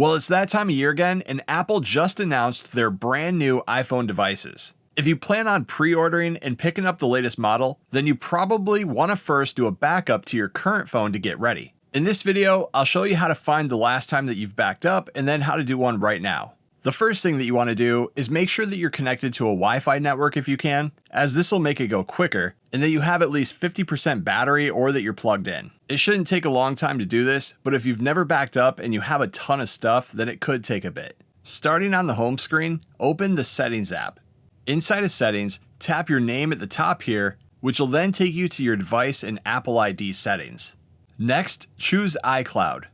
Well, it's that time of year again, and Apple just announced their brand new iPhone devices. If you plan on pre-ordering and picking up the latest model, then you probably want to first do a backup to your current phone to get ready. In this video, I'll show you how to find the last time that you've backed up and then how to do one right now. The first thing that you want to do is make sure that you're connected to a Wi-Fi network if you can, as this will make it go quicker, and that you have at least 50% battery or that you're plugged in. It shouldn't take a long time to do this, but if you've never backed up and you have a ton of stuff, then it could take a bit. Starting on the home screen, open the Settings app. Inside of Settings, tap your name at the top here, which will then take you to your device and Apple ID settings. Next, choose iCloud.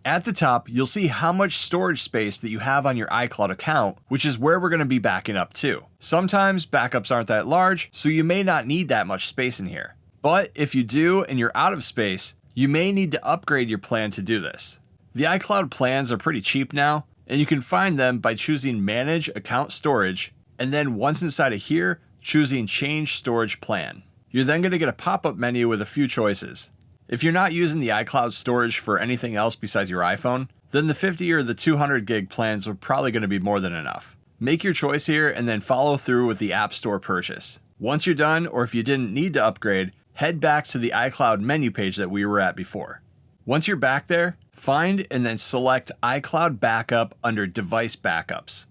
At the top, you'll see how much storage space that you have on your iCloud account, which is where we're going to be backing up to. Sometimes backups aren't that large, so you may not need that much space in here. But if you do and you're out of space, you may need to upgrade your plan to do this. The iCloud plans are pretty cheap now, and you can find them by choosing Manage Account Storage, and then once inside of here, choosing Change Storage Plan. You're then going to get a pop-up menu with a few choices. If you're not using the iCloud storage for anything else besides your iPhone, then the 50 or the 200 gig plans are probably going to be more than enough. Make your choice here and then follow through with the App Store purchase. Once you're done, or if you didn't need to upgrade, head back to the iCloud menu page that we were at before. Once you're back there, find and then select iCloud Backup under Device Backups.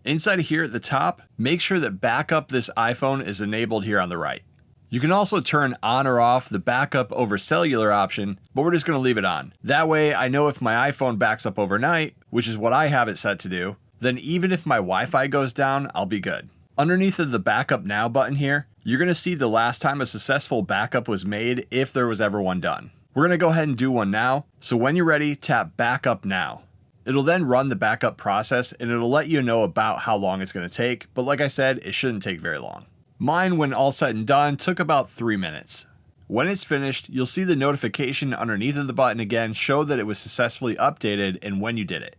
Inside of here at the top, make sure that Backup this iPhone is enabled here on the right. You can also turn on or off the backup over cellular option, but we're just going to leave it on. That way I know if my iPhone backs up overnight, which is what I have it set to do, then even if my Wi-Fi goes down, I'll be good. Underneath of the Backup Now button here, you're going to see the last time a successful backup was made if there was ever one done. We're going to go ahead and do one now, so when you're ready, tap Backup Now. It'll then run the backup process and it'll let you know about how long it's going to take, but like I said, it shouldn't take very long. Mine, when all said and done, took about 3 minutes. When it's finished, you'll see the notification underneath of the button again show that it was successfully updated and when you did it.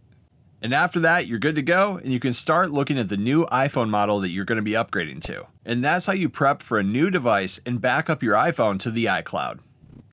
And after that, you're good to go and you can start looking at the new iPhone model that you're going to be upgrading to. And that's how you prep for a new device and back up your iPhone to the iCloud.